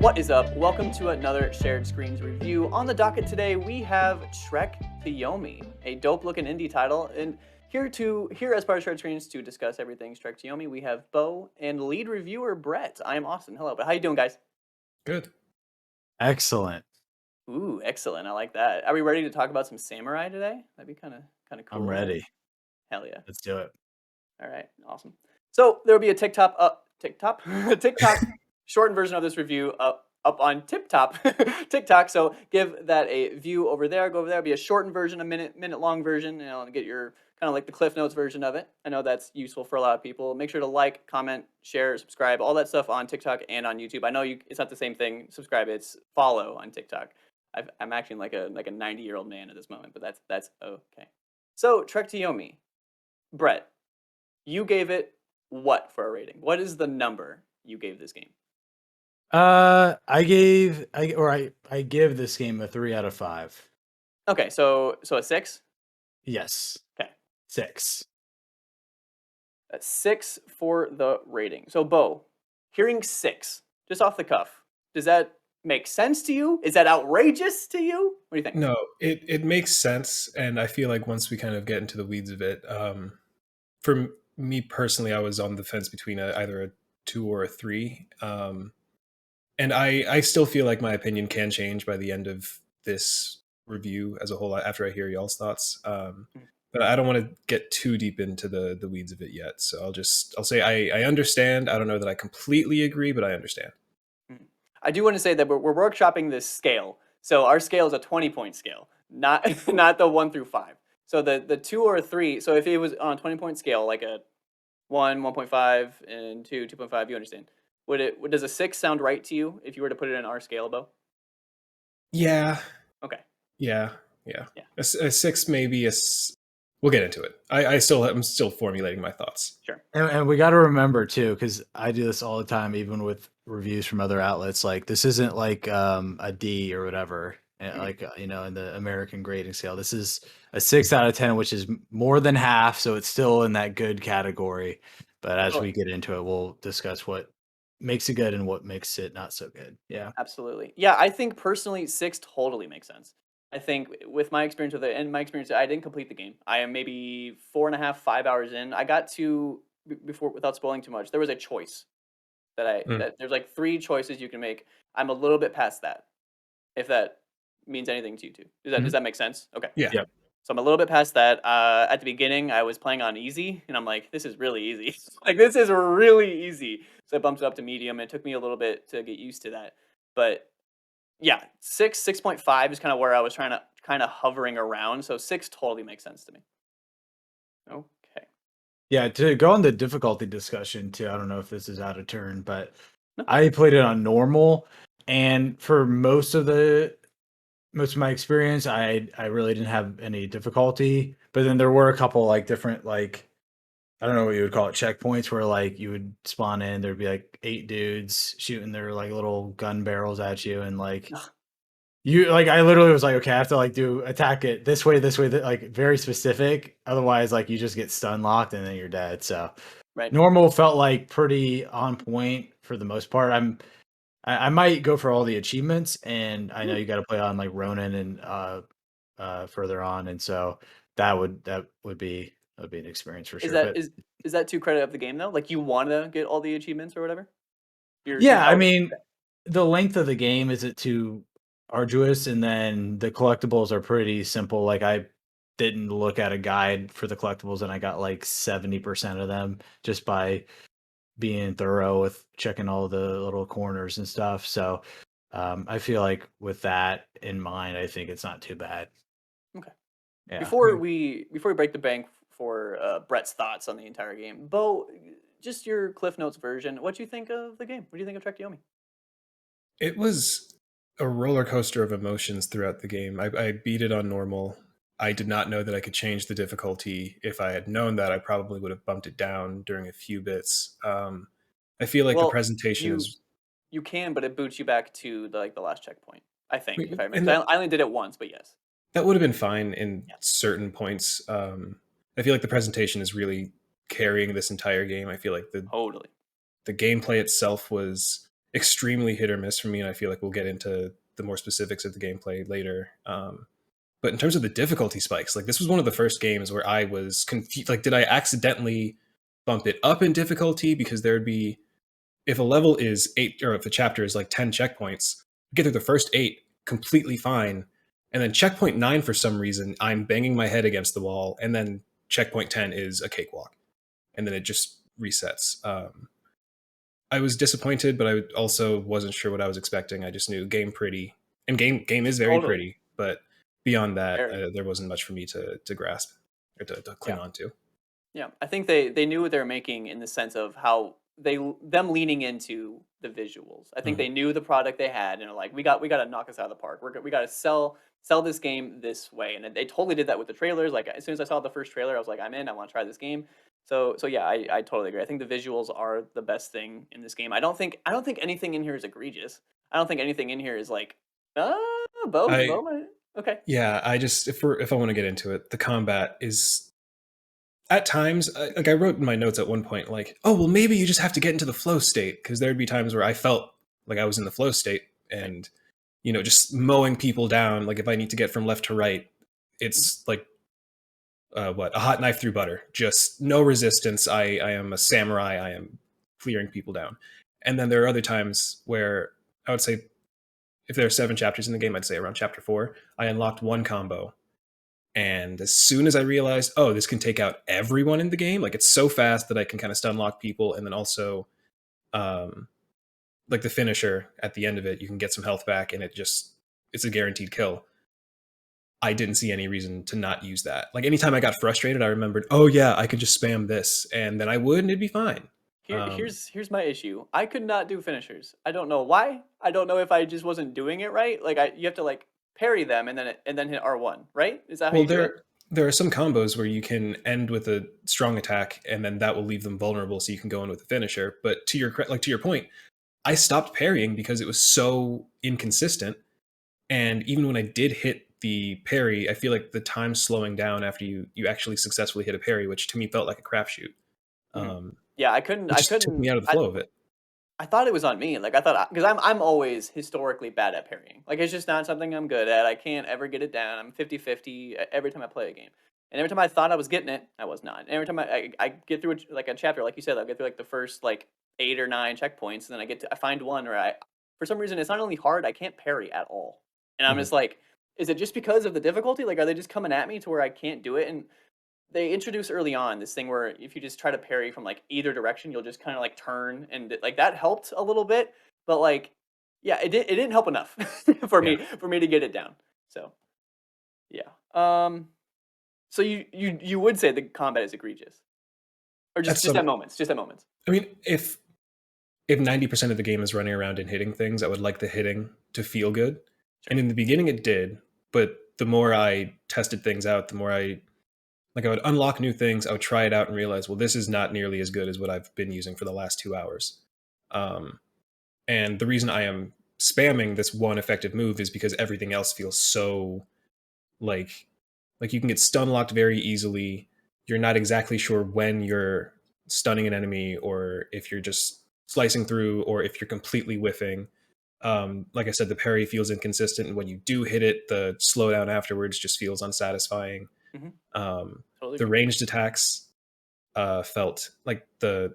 What is up? Welcome to another Shared Screens review. On the docket today, we have Trek to Yomi, a dope-looking indie title. And here as part of Shared Screens to discuss everything Trek to Yomi, we have Bo and lead reviewer Brett. I am Austin. Hello, but how you doing, guys? Good. Excellent. Ooh, excellent. I like that. Are we ready to talk about some samurai today? That'd be kind of cool. I'm Right? ready. Hell yeah! Let's do it. All right, awesome. So there will be a TikTok shortened version of this review up on TikTok. So give that a view over there. Go over there. It'll be a shortened version, a minute long version, and get your kind of like the Cliff Notes version of it. I know that's useful for a lot of people. Make sure to like, comment, share, subscribe, all that stuff on TikTok and on YouTube. I know it's not the same thing. Subscribe, it's follow on TikTok. I'm acting like a 90-year-old man at this moment, but that's okay. So Trek to Yomi, Brett. You gave it what for a rating? What is the number you gave this game? I give this game a 3 out of 5. Okay, so a 6? Yes. Okay. 6. A 6 for the rating. So Bo, hearing 6, just off the cuff, does that make sense to you? Is that outrageous to you? What do you think? No, it makes sense, and I feel like once we kind of get into the weeds of it, for me personally, I was on the fence between either a 2 or a 3, and I still feel like my opinion can change by the end of this review as a whole after I hear y'all's thoughts. Mm. But I don't want to get too deep into the weeds of it yet, so I'll say I understand. I don't know that I completely agree, but I understand. Mm. I do want to say that we're workshopping this scale. So our scale is a 20-point scale, not not the 1 through 5. So the 2 or a 3, so if it was on a 20-point scale, like a 1, 1.5, and 2, 2.5, you understand. Does a 6 sound right to you if you were to put it in our scale, Bo? Yeah, Okay. yeah, yeah. Yeah. A 6, maybe we'll get into it. I'm still formulating my thoughts. Sure. And we got to remember too, because I do this all the time, even with reviews from other outlets. Like this isn't like a D or whatever, like in the American grading scale. This is a 6 out of 10, which is more than half, so it's still in that good category. But as we get into it, we'll discuss what makes it good and what makes it not so good. Yeah. Absolutely. Yeah, I think personally 6 totally makes sense. I think with my experience with it and my experience, I didn't complete the game. I am maybe 4.5, 5 hours in. I got to before without spoiling too much. There was a choice Mm. that there's like 3 choices you can make. I'm a little bit past that. If that means anything to you too. Does Mhm. that make sense? Okay. Yeah. Yep. So I'm a little bit past that. At the beginning, I was playing on easy, and I'm like, this is really easy. Like this is really easy. So I bumped it up to medium. It took me a little bit to get used to that, but yeah, 6.5 is kind of where I was trying to kind of hovering around. So 6 totally makes sense to me. Okay. Yeah, to go on the difficulty discussion too, I don't know if this is out of turn, but No. I played it on normal, and for most of my experience, I really didn't have any difficulty. But then there were a couple like different like I don't know what you would call it checkpoints where like you would spawn in, there'd be like 8 dudes shooting their like little gun barrels at you, and like Ugh. you like I literally was like, okay, I have to like do attack it this way, like very specific. Otherwise, like you just get stun locked and then you're dead. So Right. normal felt like pretty on point for the most part. I might go for all the achievements, and I know Ooh. you got to play on like Ronin and further on, and so that would be an experience for Is sure. that But is that too credit of the game though? Like you want to get all the achievements or whatever? You're yeah, I telling. mean, the length of the game isn't too arduous, and then the collectibles are pretty simple. Like I didn't look at a guide for the collectibles, and I got like 70% of them just by being thorough with checking all the little corners and stuff. So I feel like with that in mind, I think it's not too bad. Okay. Yeah. Before we break the bank for Brett's thoughts on the entire game, Bo, just your Cliff Notes version. What do you think of the game? What do you think of Trek to Yomi? It was a roller coaster of emotions throughout the game. I beat it on normal. I did not know that I could change the difficulty. If I had known that, I probably would have bumped it down during a few bits. I feel like the Well, presentation you is, you can, but it boots you back to the last checkpoint. I think, if I remember, and 'cause I only did it once, but yes. that would have been fine in Yeah. certain points. I feel like the presentation is really carrying this entire game. I feel like the Totally. the gameplay itself was extremely hit or miss for me, and I feel like we'll get into the more specifics of the gameplay later. But in terms of the difficulty spikes, like this was one of the first games where I was confused. Like, did I accidentally bump it up in difficulty? Because there'd be, if a level is 8, or if a chapter is like 10 checkpoints, get through the first 8 completely fine. And then checkpoint 9, for some reason, I'm banging my head against the wall. And then checkpoint 10 is a cakewalk. And then it just resets. I was disappointed, but I also wasn't sure what I was expecting. I just knew game pretty, and game is very Totally. pretty, but beyond that, Very. there wasn't much for me to grasp or to cling Yeah. on to. Yeah, I think they knew what they were making in the sense of how them leaning into the visuals. I think Mhm. they knew the product they had, and are like, we got to knock this out of the park. We got to sell this game this way, and they totally did that with the trailers. Like as soon as I saw the first trailer, I was like, I'm in. I want to try this game. So yeah, I totally agree. I think the visuals are the best thing in this game. I don't think anything in here is egregious. I don't think anything in here is like, I okay. Yeah, I just, if I want to get into it, the combat is at times, like I wrote in my notes at one point, like, oh well, maybe you just have to get into the flow state, because there'd be times where I felt like I was in the flow state, Same. and just mowing people down. Like if I need to get from left to right, Mhm. it's like what, a hot knife through butter, just no resistance. I am a samurai. I am clearing people down. And then there are other times where I would say, if there are 7 chapters in the game, I'd say around chapter 4, I unlocked one combo. And as soon as I realized, oh, this can take out everyone in the game, like it's so fast that I can kind of stun lock people, and then also, um, like the finisher at the end of it, you can get some health back, and it's a guaranteed kill. I didn't see any reason to not use that. Like anytime I got frustrated, I remembered, oh yeah, I could just spam this, and then I would, and it'd be fine. Um, Here's my issue. I could not do finishers. I don't know why. I don't know if I just wasn't doing it right. Like you have to like parry them and then hit R1, right? Is that how well, you do it? there are some combos where you can end with a strong attack, and then that will leave them vulnerable, so you can go in with a finisher. But to your point, I stopped parrying because it was so inconsistent. And even when I did hit the parry, I feel like the time slowing down after you actually successfully hit a parry, which to me felt like a crapshoot. Mhm. Um, Yeah, it I just took couldn't me out of the flow of it. I thought it was on me. Like I thought because I'm always historically bad at parrying. Like it's just not something I'm good at. I can't ever get it down. I'm 50-50 every time I play a game. And every time I thought I was getting it, I was not. And every time I get through like a chapter, like you said, I'll get through like the first like 8 or 9 checkpoints, and then I find one where I for some reason it's not only hard, I can't parry at all. And I'm Mhm. just like, is it just because of the difficulty? Like are they just coming at me to where I can't do it? And they introduce early on this thing where if you just try to parry from like either direction, you'll just kind of like turn like that helped a little bit, but like yeah, it didn't help enough Yeah, for me to get it down. So yeah. So you would say the combat is egregious, or that's just at some. moments, just at moments. I mean, if 90% of the game is running around and hitting things, I would like the hitting to feel good. Sure. And in the beginning, it did, but the more I tested things out, the more I would unlock new things. I would try it out and realize, well, this is not nearly as good as what I've been using for the last 2 hours. Um, and the reason I am spamming this one effective move is because everything else feels so like you can get stun locked very easily. You're not exactly sure when you're stunning an enemy, or if you're just slicing through, or if you're completely whiffing. Like I said, the parry feels inconsistent, and when you do hit it, the slowdown afterwards just feels unsatisfying. Hmm. Um, Totally the agree. ranged attacks felt like the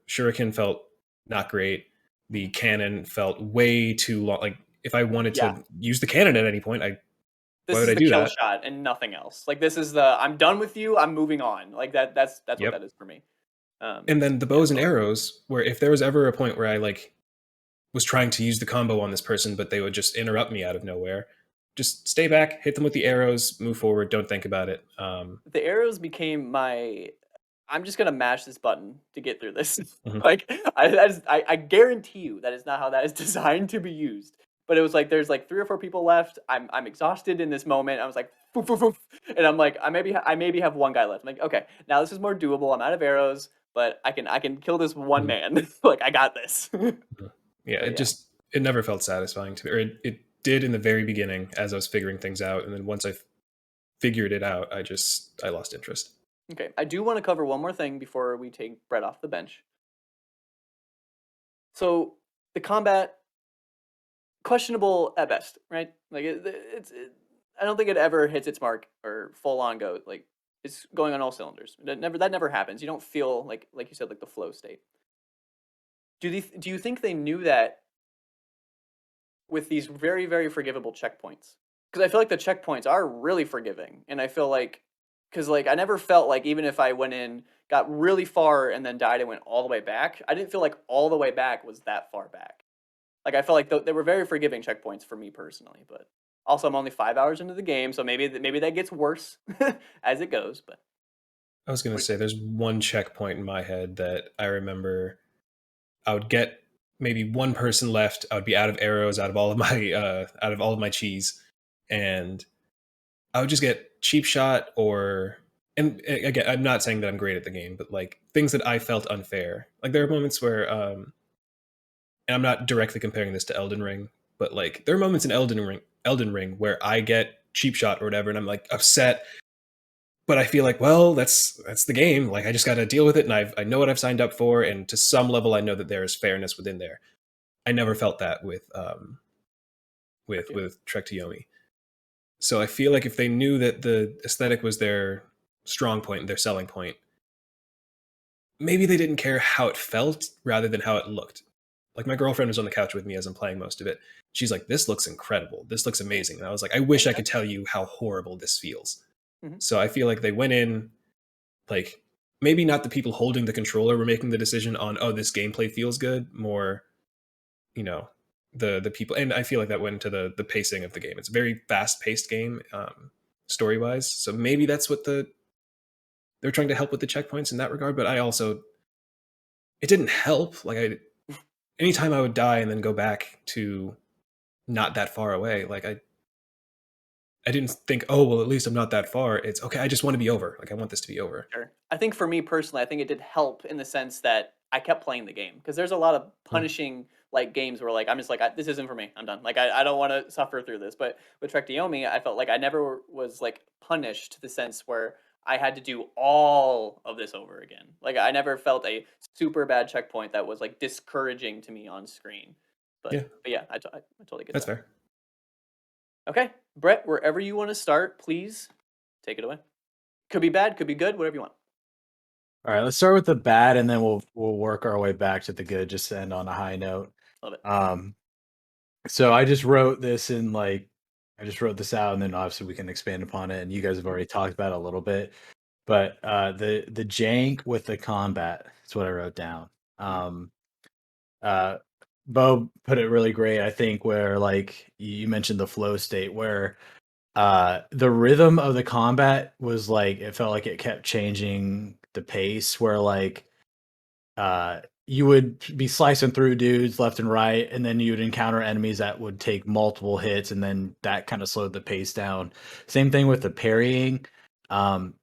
shuriken felt not great. The Hmm. cannon felt way too long. Like if I wanted Yeah, to use the cannon at any point, why this would is I the do kill that? shot and nothing else. Like this is the I'm done with you. I'm moving on. Like that's what Yep. that is for me. And then the Yeah, bows and totally. arrows, where if there was ever a point where I was trying to use the combo on this person, but they would just interrupt me out of nowhere, just stay back, hit them with the arrows, move forward, don't think about it. The arrows became my I'm just gonna mash this button to get through this. Mhm. Like, I guarantee you that is not how that is designed to be used. But it was like there's like 3 or 4 people left. I'm exhausted in this moment. I was like, "Foof, foof, foof," and I'm like, I maybe have 1 guy left. I'm like, "Okay, now this is more doable. I'm out of arrows, but I can kill this one Mhm. man. Like, I got this." Mhm. Yeah, But yeah. it never felt satisfying to me, or it did in the very beginning as I was figuring things out, and then once I figured it out, I lost interest. Okay, I do wanna cover one more thing before we take Brett off the bench. So the combat questionable at best, right? Like I don't think it ever hits its mark or full on go like it's going on all cylinders. That never happens. You don't feel like you said like the flow state. Do you think they knew that with these very very forgivable checkpoints? Because I feel like the checkpoints are really forgiving, and I feel like because like I never felt like even if I went in got really far and then died and went all the way back, I didn't feel like all the way back was that far back. Like, I felt like they were very forgiving checkpoints for me personally, but also I'm only 5 hours into the game, so maybe that gets worse as it goes, but I was gonna what say there's one checkpoint in my head that I remember I would get maybe one person left. I would be out of arrows, out of all of my cheese, and I would just get cheap shot or. And again, I'm not saying that I'm great at the game, but like things that I felt unfair. Like there are moments where, and I'm not directly comparing this to Elden Ring, but like there are moments in Elden Ring where I get cheap shot or whatever, and I'm like upset, but I feel like, well, that's the game. Like I just got to deal with it, and I know what I've signed up for, and to some level, I know that there is fairness within there. I never felt that tricked you? with Trek to Yomi. So I feel like if they knew that the aesthetic was their strong point, their selling point, maybe they didn't care how it felt rather than how it looked. Like my girlfriend was on the couch with me as I'm playing most of it. She's like, "This looks incredible. This looks amazing." And I was like, "I wish I Okay. could tell you how horrible this feels." Mhm. So I feel like they went in like maybe not the people holding the controller were making the decision on, "Oh, this gameplay feels good," more, you know, the people. And I feel like that went into the pacing of the game. It's a very fast paced game, story wise. So maybe that's what they're trying to help with the checkpoints in that regard. But I also it didn't help. Like anytime I would die and then go back to not that far away, like I didn't think, oh well, at least I'm not that far. It's okay. I just want to be over. Like I want this to be over. Sure. I think for me personally, I think it did help in the sense that I kept playing the game because there's a lot of Mm. punishing like games where like I'm just like this isn't for me. I'm done. Like I don't want to suffer through this. But with Trek to Yomi, I felt like I never was like punished to the sense where I had to do all of this over again. Like I never felt a super bad checkpoint that was like discouraging to me on screen. Yeah, But yeah, I totally get that's that. fair. Okay, Brett, wherever you want to start, please take it away. Could be bad, could be good, whatever you want. All right, let's start with the bad, and then we'll work our way back to the good, just to end on a high note. Love it. Um, so I just wrote this in like I just wrote this out, and then obviously we can expand upon it. And you guys have Mhm. already talked about it a little bit, but the jank with the combat is what I wrote down. Mhm. Um, uh, Bo put it really great, I think, where like you mentioned the flow state, where the rhythm of the combat was like it felt like it kept changing the pace, where like you would be slicing through dudes left and right, and then you would encounter enemies that would take multiple hits, and then that kind of slowed the pace down. Same thing with the parrying. Um,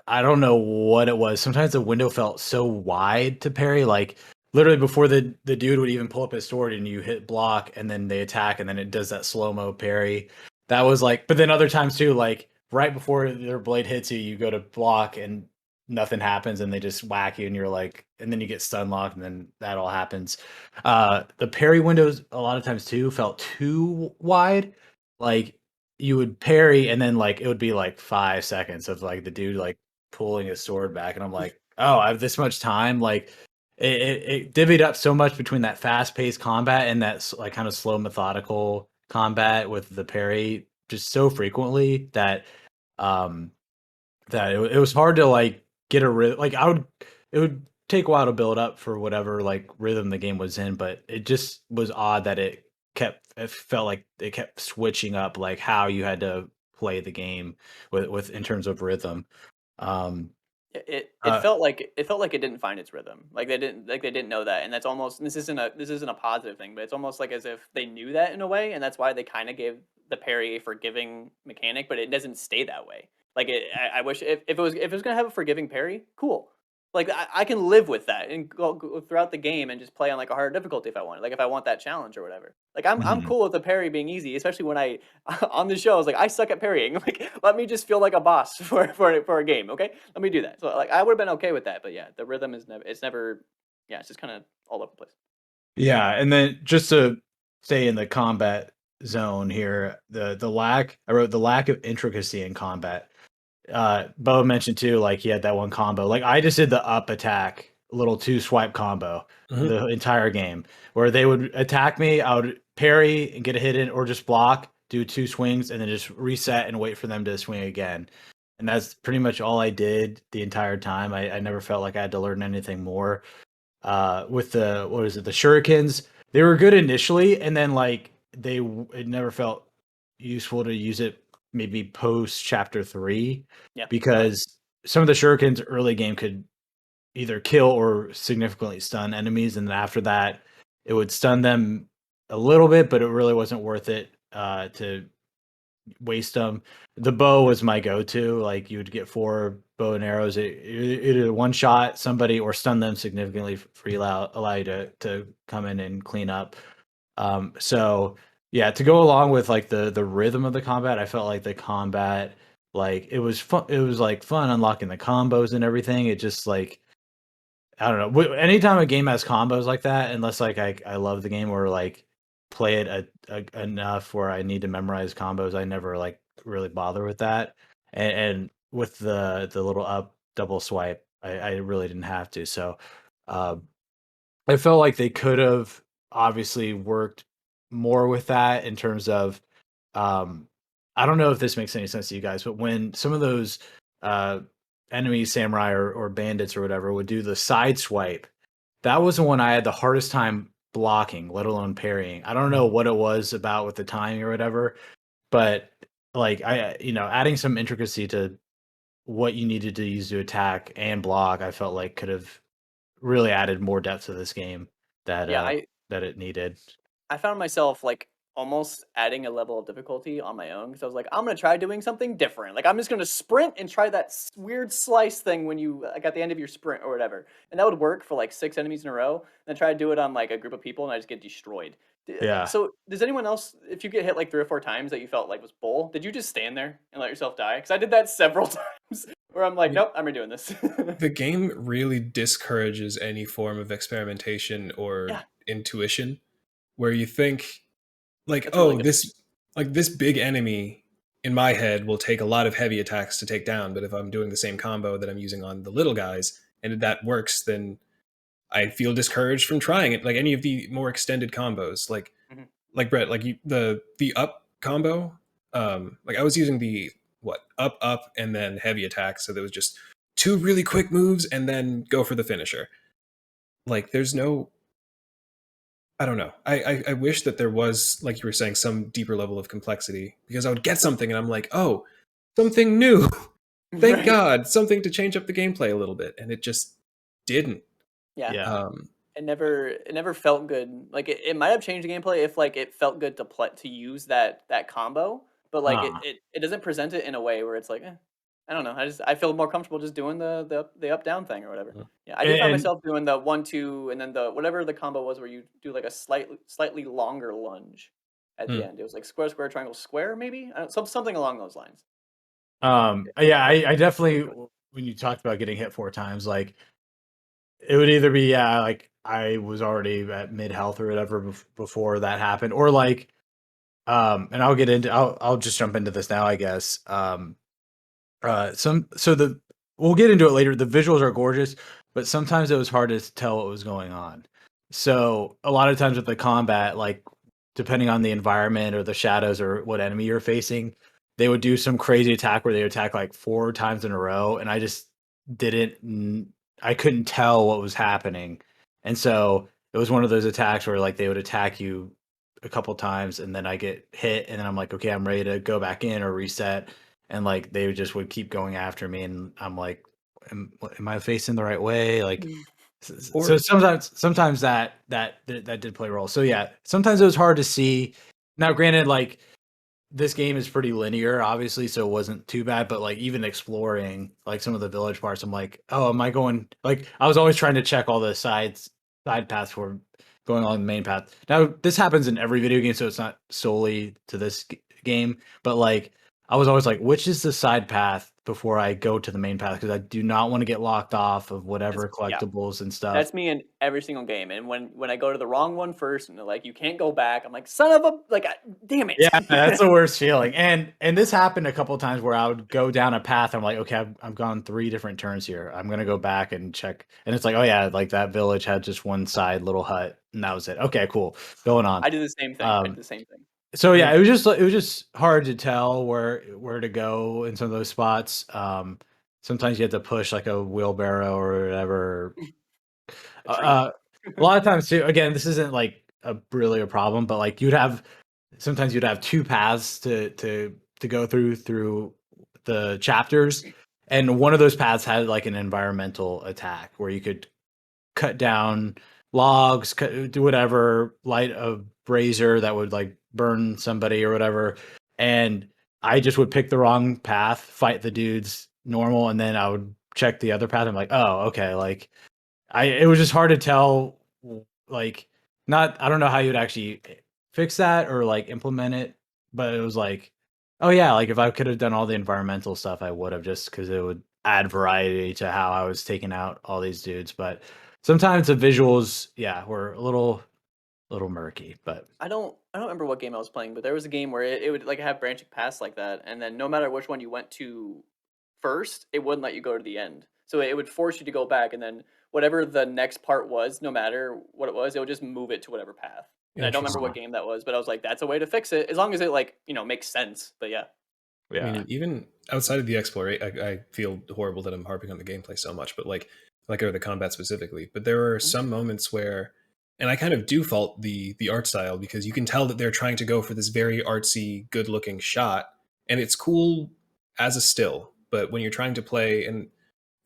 I don't know what it was. Sometimes the window felt so wide to parry, like literally before the dude would even pull up his sword and you hit block and then they attack and then it does that slow mo parry. That was like, but then other times too, like right before their blade hits you, you go to block and nothing happens and they just whack you and you're like, and then you get stun locked and then that all happens. The parry windows a lot of times too felt too wide. Like you would parry and then like it would be like 5 seconds of like the dude like pulling his sword back, and I'm like, oh, I have this much time. Like it divvied up so much between that fast paced combat and that like kind of slow methodical combat with the parry just so frequently that um it was hard to like get a rhythm. Like it would take a while to build up for whatever like rhythm the game was in, but it just was odd that it felt like it kept switching up like how you had to play the game with in terms of rhythm. Um, It uh, felt like it didn't find its rhythm. Like they didn't know that, and that's almost this isn't a positive thing, but it's almost like as if they knew that in a way, and that's why they kind of gave the parry a forgiving mechanic, but it doesn't stay that way. Like I wish if it was gonna have a forgiving parry, cool. Like I can live with that and go throughout the game and just play on like a hard difficulty if I want. Like if I want that challenge or whatever. Like I'm mhm. cool with the parry being easy, especially when I on the show I was like I suck at parrying. Like let me just feel like a boss for a game, okay? Let me do that. So like I would have been okay with that, but yeah, the rhythm is never. It's never. Yeah, it's just kind of all over the place. Yeah, and then just to stay in the combat zone here, the lack I wrote the lack of intricacy in combat. Bo mentioned too, like he had that one combo. Like I just did the up attack, little two swipe combo Mhm. the entire game, where they would attack me, I would parry and get a hit in, or just block, do two swings, and then just reset and wait for them to swing again. And that's pretty much all I did the entire time. I never felt like I had to learn anything more. With the what is it, the shurikens, they were good initially, and then like it never felt useful to use it maybe post chapter 3 Yeah, same. because some of the shurikens early game could either kill or significantly stun enemies, and then after that it would stun them a little bit, but it really wasn't worth it to waste them. The bow was my go-to. Like you would get 4 bow and arrows. It either one shot somebody or stun them significantly for allow you to come in and clean up. So yeah, to go along with like the rhythm of the combat, I felt like the combat, like it was fun. It was like fun unlocking the combos and everything. It just like I don't know. Anytime a game has combos like that, unless like I love the game or like play it enough where I need to memorize combos, I never like really bother with that. And with the little up double swipe, I really didn't have to. So uh, I felt like they could have obviously worked more with that in terms of um I don't know if this makes any sense to you guys, but when some of those uh enemy samurai or bandits or whatever would do the side swipe, that was the one I had the hardest time blocking, let alone parrying. I don't know Mhm. what it was about with the timing or whatever, but like adding some intricacy to what you needed to use to attack and block, I felt like could have really added more depth to this game that Yeah, that it needed. I found myself like almost adding a level of difficulty on my own because I was like, I'm gonna try doing something different. Like I'm just gonna sprint and try that weird slice thing when you like at the end of your sprint or whatever, and that would work for like 6 enemies in a row. Then try to do it on like a group of people, and I just get destroyed. Yeah. So does anyone else, if you get hit like 3 or 4 times that you felt like was bull, did you just stand there and let yourself die? Because I did that several times where I'm like, The nope, I'm redoing this. the game really discourages any form of experimentation or Yeah, intuition where you think like, that's really oh, good. this big enemy in my head will take a lot of heavy attacks to take down, but if I'm doing the same combo that I'm using on the little guys and that works, then I feel discouraged from trying it. Like any of the more extended combos, Mhm. like Brett, like the up combo, like I was using the what up and then heavy attack, so there was just two really quick moves and then go for the finisher. Like there's no, I don't know. I wish that there was, like you were saying, some deeper level of complexity because I would get something and I'm like, oh, something new. Thank Right. God, something to change up the gameplay a little bit, and it just didn't. Yeah. Yeah. Um, It never felt good. Like it might have changed the gameplay if like it felt good to play to use that combo, but like it, Uh, it, it doesn't present it in a way where it's like, I don't know. I feel more comfortable just doing the up down thing or whatever. Yeah, I did find and myself doing the 1 2 and then the whatever the combo was where you do like a slightly longer lunge at the hmm. end. It was like square square triangle square maybe something along those lines. yeah, I definitely when you talked about getting hit 4 times, like it would either be yeah, like I was already at mid health or whatever before that happened, or like and I'll just jump into this now, I guess. Some so the we'll get into it later. The visuals are gorgeous, but sometimes it was hard to tell what was going on. So a lot of times with the combat, like depending on the environment or the shadows or what enemy you're facing, they would do some crazy attack where they would attack like 4 times in a row, and I just I couldn't tell what was happening, and so it was one of those attacks where like they would attack you a couple times, and then I get hit, and then I'm like, okay, I'm ready to go back in or reset, and like they just would keep going after me, and I'm like, am I facing the right way? Like, so Or sometimes that did play a role. So yeah, sometimes it was hard to see. Now, granted, like this game is pretty linear, obviously, so it wasn't too bad. But like even exploring like some of the village parts, I'm like, oh, am I going? Like I was always trying to check all the side paths for going on the main path. Now this happens in every video game, so it's not solely to this game. But like I was always like, which is the side path before I go to the main path because I do not want to get locked off of whatever Yeah. collectibles and stuff. That's me in every single game, and when I go to the wrong one first, and they're like, "You can't go back," I'm like, "Son of a like, damn it!" Yeah, that's the worst feeling. And this happened a couple of times where I would go down a path. I'm like, okay, I've gone 3 different turns here. I'm gonna go back and check. And it's like, oh yeah, like that village had just one side little hut, and that was it. Okay, cool, going on. I did the same thing. I did the same thing. So yeah, Yeah. it was just hard to tell where to go in some of those spots. Sometimes you had to push like a wheelbarrow or whatever. A tree. A lot of times too. Again, this isn't like really a problem, but like sometimes you'd have 2 paths to go through the chapters, and one of those paths had like an environmental attack where you could cut down logs, do whatever, light a brazier that would like burn somebody or whatever. And I just would pick the wrong path, fight the dudes normal, and then I would check the other path. I'm like, oh, okay. Like it was just hard to tell, like, not, I don't know how you'd actually fix that or like implement it, but it was like, oh yeah, like if I could have done all the environmental stuff, I would have, just because it would add variety to how I was taking out all these dudes. But sometimes the visuals, yeah, were a little murky. But I don't remember what game I was playing, but there was a game where it would like have branching paths like that, and then no matter which one you went to first, it wouldn't let you go to the end. So it would force you to go back, and then whatever the next part was, no matter what it would just move it to whatever path. And I don't remember what Interesting. game that was, but I was like, that's a way to fix it, as long as it like makes sense. But yeah, I mean, even outside of the exploration, I feel horrible that I'm harping on the gameplay so much, but or the combat specifically. But there are Mhm. some moments where, and I kind of do fault the art style, because you can tell that they're trying to go for this very artsy, good looking shot, and it's cool as a still. But when you're trying to play, and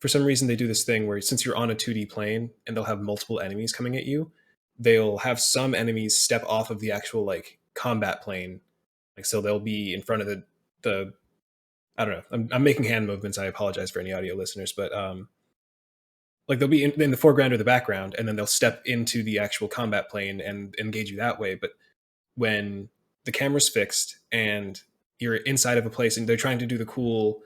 for some reason they do this thing where, since you're on a 2D plane and they'll have multiple enemies coming at you, they'll have some enemies step off of the actual like combat plane, like so they'll be in front of the I don't know. I'm making hand movements. I apologize for any audio listeners, but like they'll be in the foreground or the background, and then they'll step into the actual combat plane and engage you that way. But when the camera's fixed and you're inside of a place and they're trying to do the cool,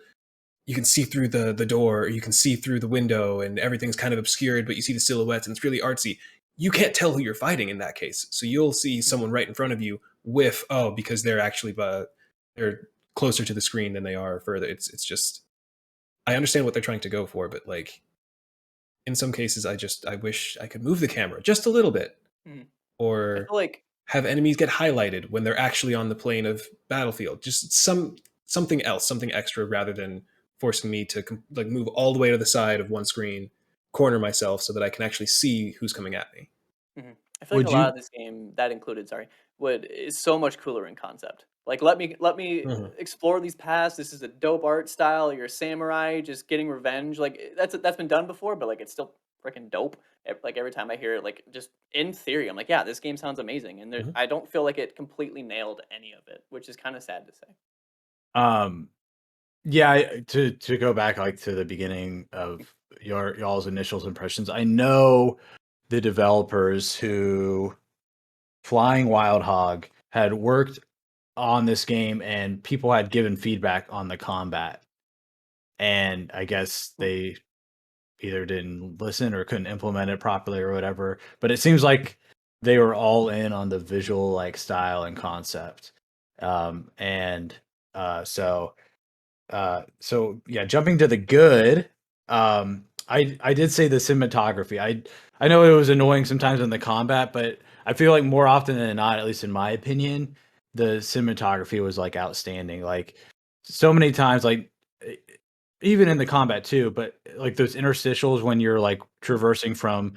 you can see through the door, or you can see through the window, and everything's kind of obscured, but you see the silhouettes and it's really artsy. You can't tell who you're fighting in that case. So you'll see someone right in front of you because they're actually they're closer to the screen than they are further. It's just, I understand what they're trying to go for, but like in some cases I wish I could move the camera just a little bit, Mhm. I or feel like have enemies get highlighted when they're actually on the plane of battlefield. Just something else, something extra, rather than forcing me to like move all the way to the side of one screen, corner myself so that I can actually see who's coming at me. Mhm. I feel like a would lot you? of this game, that included, sorry, would is so much cooler in concept. Like, let me Mhm. explore these paths. This is a dope art style. You're a samurai just getting revenge. Like that's been done before, but like it's still freaking dope. Like every time I hear it, like just in theory, I'm like, yeah, this game sounds amazing. And Mhm. I don't feel like it completely nailed any of it, which is kind of sad to say. Um, yeah, to go back like to the beginning of y'all's initial impressions. I know the developers who Flying Wild Hog had worked on this game, and people had given feedback on the combat, and I guess Hmm. they either didn't listen or couldn't implement it properly or whatever. But it seems like they were all in on the visual like style and concept. And so so yeah, jumping to the good, I did say the cinematography. I know it was annoying sometimes in the combat, but I feel like more often than not, at least in my opinion, the cinematography was like outstanding. Like so many times, like even in the combat too, but like those interstitials when you're like traversing from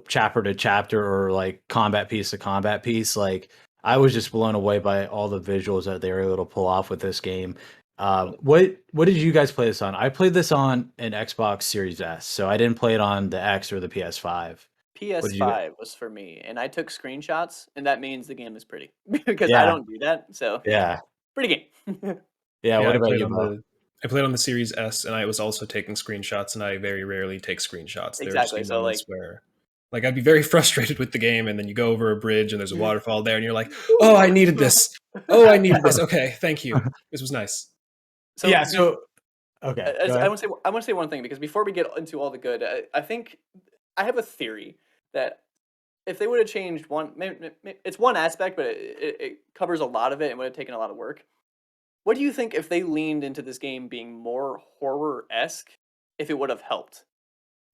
chapter to chapter or like combat piece to combat piece, like I was just blown away by all the visuals that they were able to pull off with this game. What did you guys play this on? I played this on an Xbox Series S, so I didn't play it on the X or the PS5. What did you? PS5 was for me, and I took screenshots, and that means the game is pretty because I Yeah, don't do that. So yeah, yeah, pretty game. yeah. Yeah, What about you, Bo? I played on the Series S, and I was also taking screenshots, and I very rarely take screenshots. There would just be Exactly. So moments like, where like I'd be very frustrated with the game, and then you go over a bridge and there's a waterfall there, and you're like, "Oh, I Ooh. needed this. Oh, I needed this. Okay, thank you. This was nice." So Yeah, so Okay, I go just ahead. I want to say one thing because before we get into all the good, I think I have a theory that if they would have changed one, it's one aspect, but it covers a lot of it and would have taken a lot of work. What do you think if they leaned into this game being more horror esque? If it would have helped?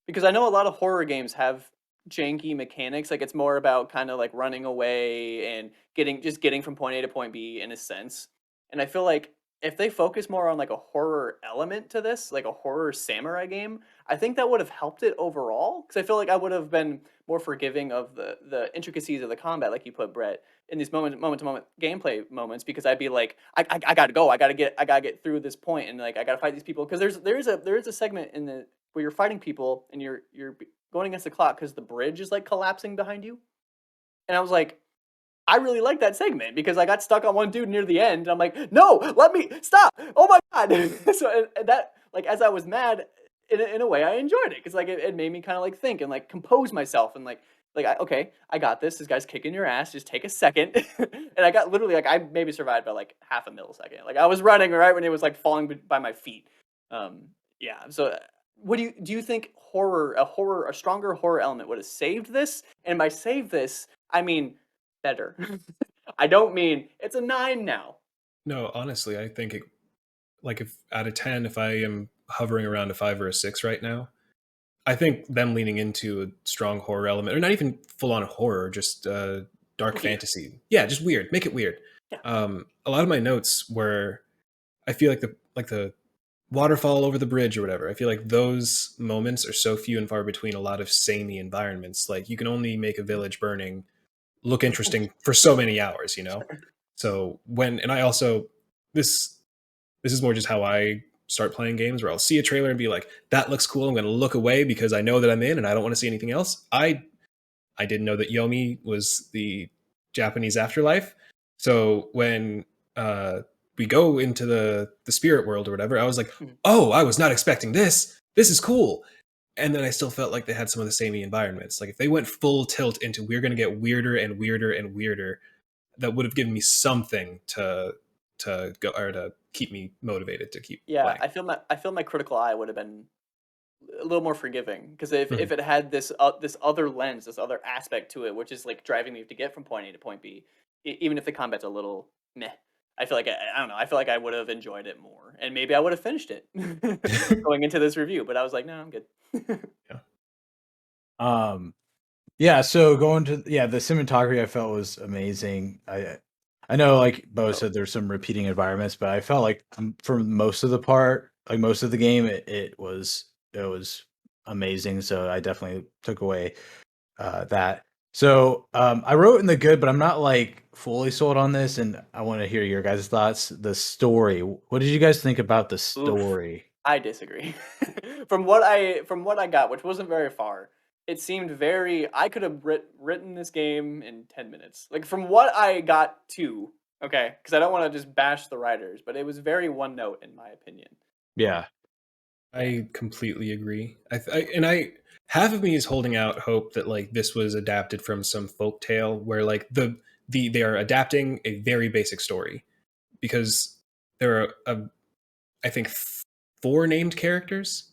Because I know a lot of horror games have janky mechanics, like, it's more about kinda, like, running away and getting from point A to point B in a sense, and I feel like if they focus more on, like, a horror element to this, like a horror samurai game, I think that would have helped it overall. Because I feel like I would have been more forgiving of the intricacies of the combat, like you put, Brett, in these moment to moment gameplay moments, because I'd be like, I gotta go, I gotta get through this point, and, like, I gotta fight these people. Because there is a segment in the where you're fighting people and going against the clock because the bridge is like collapsing behind you. And I was like, I really like that segment because I got stuck on one dude near the end. And I'm like, no, let me stop. Oh my god! So and that, like, as I was mad, in a way, I enjoyed it because like it made me kind of like think and like compose myself and okay, I got this. This guy's kicking your ass. Just take a second. And I got literally like I maybe survived by like half a millisecond. Like I was running right when it was like falling by my feet. Yeah. So what do you think a stronger horror element would have saved this? And by save this, I mean better. I don't mean it's a 9 now. No, honestly, I think it, like if out of 10, if I am hovering around a 5 or a 6 right now, I think them leaning into a strong horror element, or not even full on horror, just dark Weird. fantasy. Yeah, just weird. Make it weird. Yeah. A lot of my notes were, I feel like the waterfall over the bridge or whatever. I feel like those moments are so few and far between. A lot of samey environments. Like you can only make a village burning look interesting for so many hours, you know. Sure. So when, and I also, this is more just how I start playing games, where I'll see a trailer and be like, that looks cool. I'm going to look away because I know that I'm in and I don't want to see anything else. I didn't know that Yomi was the Japanese afterlife. So when we go into the spirit world or whatever, I was like, Mhm. oh, I was not expecting this. This is cool. And then I still felt like they had some of the samey environments. Like if they went full tilt into we're going to get weirder and weirder and weirder, that would have given me something to go, or to keep me motivated to keep Yeah, playing. I feel my critical eye would have been a little more forgiving because Mhm. if it had this other lens, this other aspect to it, which is like driving me to get from point A to point B, even if the combat's a little meh, I feel like I don't know. I feel like I would have enjoyed it more, and maybe I would have finished it going into this review. But I was like, no, I'm good. Yeah. Um, yeah. So going to the cinematography I felt was amazing. I know like Bo Oh, said there's some repeating environments, but I felt like for most of the part, like most of the game, it was amazing. So I definitely took away that. So I wrote in the good, but I'm not like fully sold on this, and I want to hear your guys' thoughts. The story. What did you guys think about the oof. story? I disagree. From what I got, which wasn't very far, it seemed very. I could have written this game in 10 minutes. Like from what I got to, okay, because I don't want to just bash the writers, but it was very one note in my opinion. Yeah. Yeah. I completely agree. And I half of me is holding out hope that like this was adapted from some folk tale where like they are adapting a very basic story, because there are I think 4 named characters.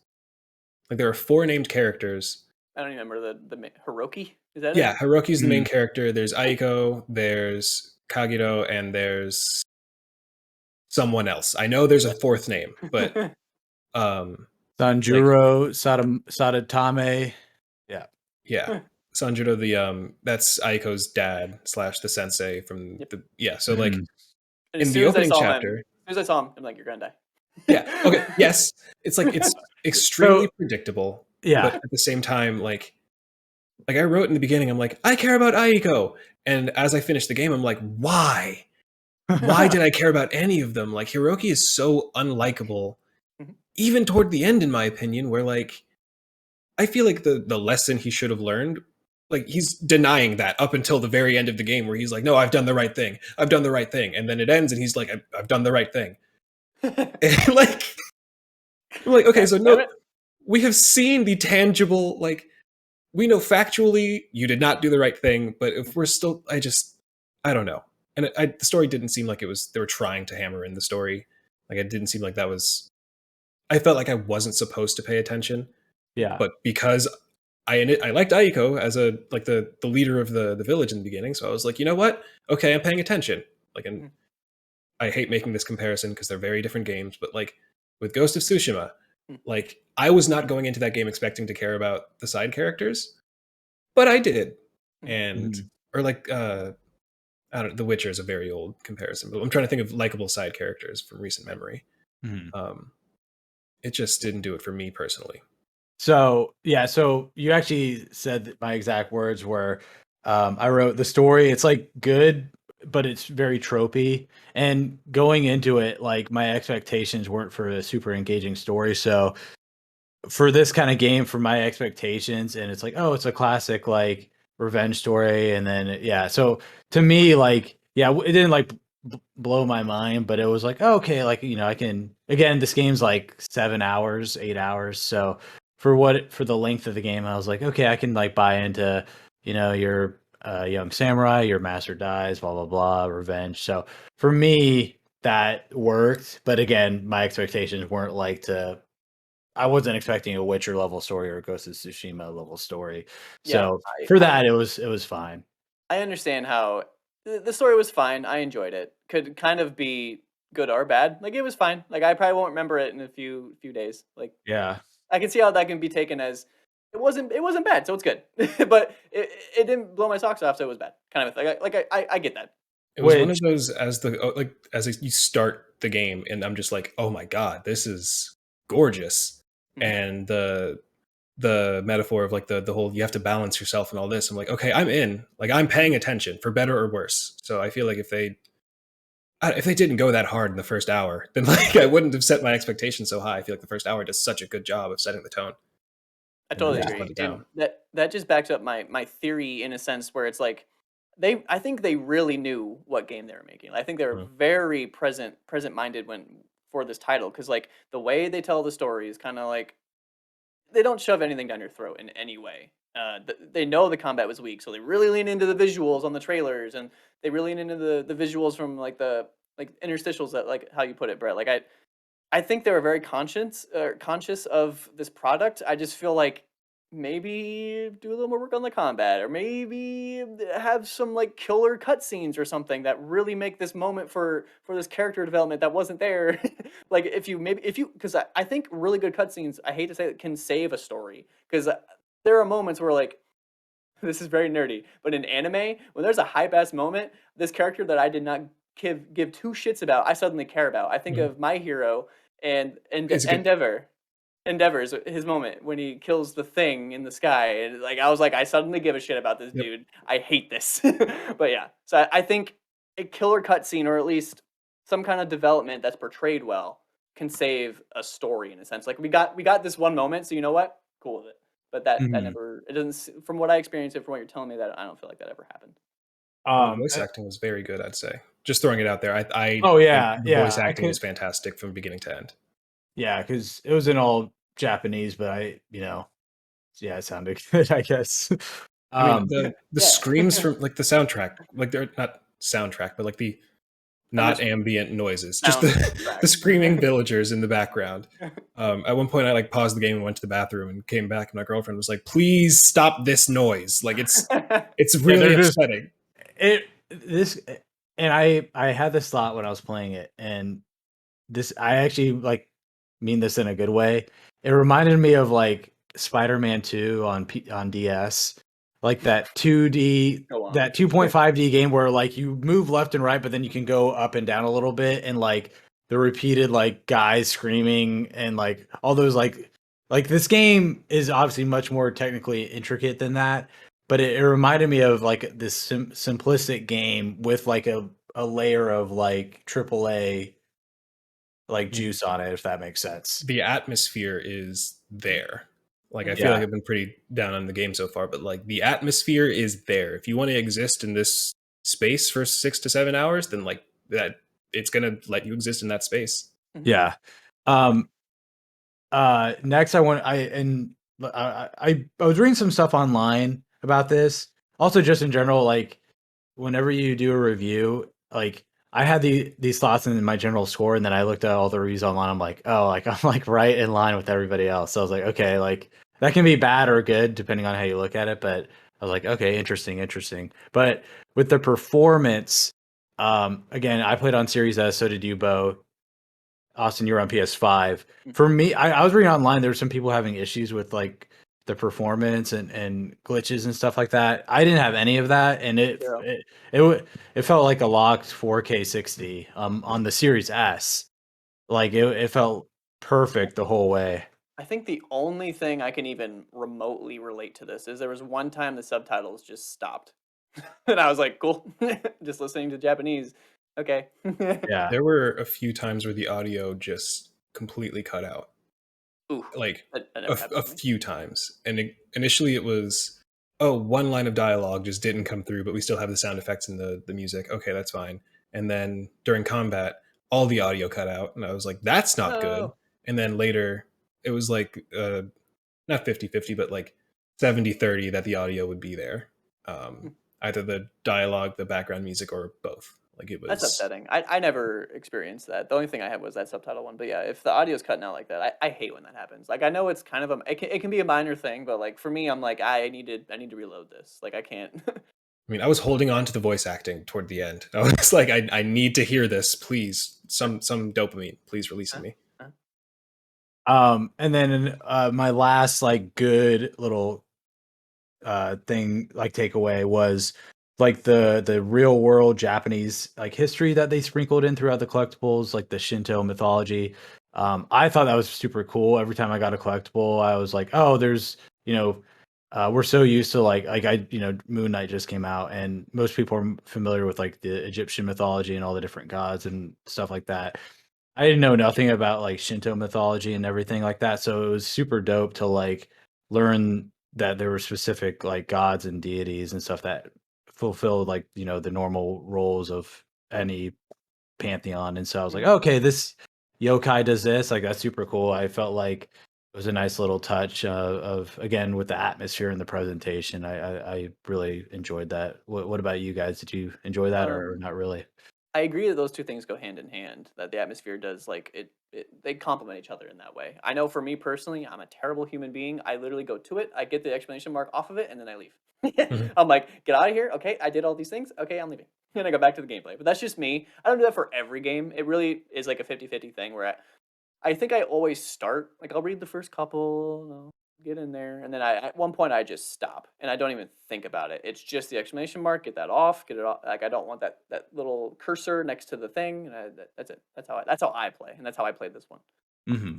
Like there are 4 named characters. I don't even remember Hiroki. Is that it? Yeah, Hiroki's the main Mhm. character. There's Aiko, there's Kagero, and there's someone else. I know there's a 4th name, but um like Sanjuro, Sadatame. Yeah. yeah. Sanjuro, the that's Aiko's dad slash the sensei from Yep. the, yeah. So like Mhm. And as in soon the as I opening saw him, chapter, as soon as I saw him, I'm like, you're gonna yeah, okay, die. yes, it's like it's extremely So predictable, but yeah. at the same time, like I wrote in the beginning, I'm like, I care about Aiko, and as I finished the game, I'm like, why? Why did I care about any of them? Like Hiroki is so unlikable, Mhm. even toward the end, in my opinion, where like I feel like the lesson he should have learned, like he's denying that up until the very end of the game, where he's like, "No, I've done the right thing. I've done the right thing," and then it ends, and he's like, "I've done the right thing." And like, I'm like, okay, God so damn no, it. we have seen the tangible, like we know factually you did not do the right thing, but if we're still, I don't know, and the story didn't seem like it was they were trying to hammer in the story, like it didn't seem like that was I felt like I wasn't supposed to pay attention, Yeah. but because I liked Aiko as a like the leader of the village in the beginning, so I was like, you know what? Okay, I'm paying attention. Like, and Mhm. I hate making this comparison because they're very different games, but like with Ghost of Tsushima, Mhm. like I was not going into that game expecting to care about the side characters, but I did. Mhm. And Mhm. or like I don't know, The Witcher is a very old comparison, but I'm trying to think of likable side characters from recent memory. Mhm. Um, it just didn't do it for me personally. So yeah, so you actually said that my exact words were, I wrote the story. It's like good, but it's very tropey. And going into it, like my expectations weren't for a super engaging story. So for this kind of game, for my expectations, and it's like, oh, it's a classic like revenge story, and then yeah. So to me, like, yeah, it didn't like blow my mind, but it was like, oh, okay, like I can again. This game's like 7 hours, 8 hours, so for the length of the game, I was like, okay, I can like buy into your young samurai, your master dies, blah blah blah, revenge. So for me, that worked, but again, my expectations weren't like to I wasn't expecting a Witcher level story or a Ghost of Tsushima level story. Yeah, So for I that, it was fine. I understand how the story was fine. I enjoyed it. Could kind of be good or bad. Like it was fine. Like I probably won't remember it in a few days. Like Yeah. I can see how that can be taken as it wasn't bad, so it's good. But it didn't blow my socks off, so it was bad. Kind of a thing. I get that. It was one of Which those as the like as you start the game, and I'm just like, oh my god, this is gorgeous, Mhm. and the metaphor of like the whole you have to balance yourself and all this. I'm like, okay, I'm in. Like I'm paying attention for better or worse. So I feel like if they didn't go that hard in the first hour, then like I wouldn't have set my expectations so high. I feel like the first hour does such a good job of setting the tone, I and then they totally yeah. just let agree, it and down. that just backs up my theory in a sense where it's like I think they really knew what game they were making. I think they were Mm. very present minded when for this title because like the way they tell the story is kind of like they don't shove anything down your throat in any way. They know the combat was weak, so they really lean into the visuals on the trailers, and they really lean into the visuals from like the like interstitials that like how you put it, Brett. Like I think they were very conscious of this product. I just feel like maybe do a little more work on the combat, or maybe have some like killer cutscenes or something that really make this moment for this character development that wasn't there. Like if you because I think really good cutscenes. I hate to say it can save a story because there are moments where like this is very nerdy, but in anime, when there's a hype ass moment, this character that I did not give two shits about, I suddenly care about. I think Mhm. of my hero and It's a good. Endeavor's his moment when he kills the thing in the sky, and like I was like, I suddenly give a shit about this Yep. dude. I hate this, but yeah. So I think a killer cutscene or at least some kind of development that's portrayed well can save a story in a sense. Like we got this one moment, so you know what? Cool with it. But that Mhm. never it doesn't from what I experienced and from what you're telling me that I don't feel like that ever happened. And the Um. voice acting was very good. I'd say. Just throwing it out there. I Oh think yeah, the voice yeah. I acting is could. fantastic from beginning to end. Yeah, because it was in all Japanese, but yeah, it sounded good. I guess. I mean, Um. the Yeah. screams from like the soundtrack, like they're not soundtrack, but like the not Sound ambient noises, just the soundtrack. screaming villagers in the background. At one point, I like paused the game and went to the bathroom and came back, and my girlfriend was like, "Please stop this noise! Like it's Yeah, really they're just upsetting." it. This, and I had this thought when I was playing it, and this I actually like mean this in a good way. It reminded me of like Spider-Man 2 on DS. Like that 2D Go on. that 2.5D game where like you move left and right but then you can go up and down a little bit and like the repeated like guys screaming and like all those like this game is obviously much more technically intricate than that, but it reminded me of like this simplistic game with like a layer of like AAA like Mm. juice on it, if that makes sense. The atmosphere is there. Like I Mhm. feel like Yeah. I've been pretty down on the game so far, but like the atmosphere is there. If you want to exist in this space for 6 to 7 hours, then like that, it's gonna let you exist in that space. Mhm. Yeah. Um next I was reading some stuff online about this. Also just in general, like whenever you do a review, like I had these thoughts in my general score, and then I looked at all the reviews online. I'm like, oh, like I'm like right in line with everybody else. So I was like, okay, like that can be bad or good depending on how you look at it. But I was like, okay, interesting. But with the performance, again, I played on Series S, so did you, Bo. Austin, you're on PS5. For me, I was reading online, there were some people having issues with like the performance and glitches and stuff like that. I didn't have any of that, and Zero. it felt like a locked 4K 60 on the Series S. Like it felt perfect the whole way. I think the only thing I can even remotely relate to this is there was one time the subtitles just stopped. And I was like, cool. Just listening to Japanese. Okay. Yeah. There were a few times where the audio just completely cut out, Ooh, like that never happened a to me. few times. And initially it was, oh, one line of dialogue just didn't come through, but we still have the sound effects and the music. Okay, that's fine. And then during combat, all the audio cut out. And I was like, that's not good. No. And then later, it was like, not 50-50, but like 70-30 that the audio would be there. Hmm. Either the dialogue, the background music, or both. Like it That's was. upsetting. I never experienced that. The only thing I had was that subtitle one. But yeah, if the audio's cutting out like that, I hate when that happens. Like I know it's kind of it can be a minor thing, but like for me, I'm like I need to reload this. Like I can't. I mean, I was holding on to the voice acting toward the end. I was like, I need to hear this, please. Some dopamine, please release in Uh, me. uh, And then my last like good little thing like takeaway was like the real world Japanese like history that they sprinkled in throughout the collectibles, like the Shinto mythology. I thought that was super cool. Every time I got a collectible, I was like, oh, there's we're so used to like I Moon Knight just came out, and most people are familiar with like the Egyptian mythology and all the different gods and stuff like that. I didn't know nothing about like Shinto mythology and everything like that, so it was super dope to like learn that there were specific like gods and deities and stuff that fulfilled like the normal roles of any pantheon. And so I was like, mhm. okay, this yokai does this, like that's super cool. I felt like it was a nice little touch of again with the atmosphere and the presentation. I really enjoyed that. What about you guys? Did you enjoy that or Um, not really? I agree that those two things go hand in hand. That the atmosphere does like they complement each other in that way. I know for me personally, I'm a terrible human being. I literally go to it, I get the exclamation mark off of it, and then I leave. Mhm. I'm like, get out of here. Okay, I did all these things. Okay, I'm leaving. And I go back to the gameplay. But that's just me. I don't do that for every game. It really is like a 50-50 thing where I think I always start like I'll read the first couple, I'll get in there, and then at one point I just stop and I don't even think about it. It's just the exclamation mark, get that off, get it off. Like I don't want that little cursor next to the thing. And that's it. That's how I play, and that's how I played this one. Hmm.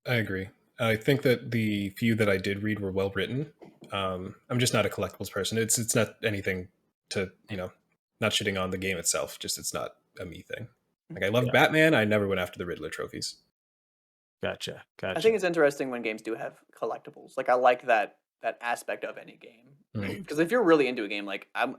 I agree. I think that the few that I did read were well written. I'm just not a collectibles person. It's not anything to not shitting on the game itself. Just it's not a me thing. Like I love Yeah, Batman. I never went after the Riddler trophies. gotcha, I think gotcha. it's interesting when games do have collectibles. Like I like that aspect of any game. Mm. Because if you're really into a game, like I've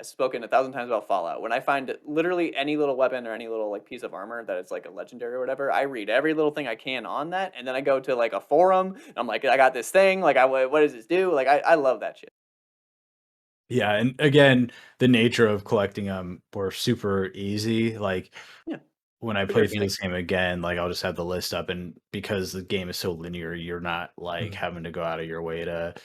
spoken 1,000 times about Fallout. When I find literally any little weapon or any little like piece of armor that is like a legendary or whatever, I read every little thing I can on that, and then I go to like a forum. And I'm like, I got this thing. Like, what does this do? Like, I love that shit. Yeah, and again, the nature of collecting them were super easy. Like Yeah, when I super play through appealing. this game again, like I'll just have the list up, and because the game is so linear, you're not like Mhm. having to go out of your way to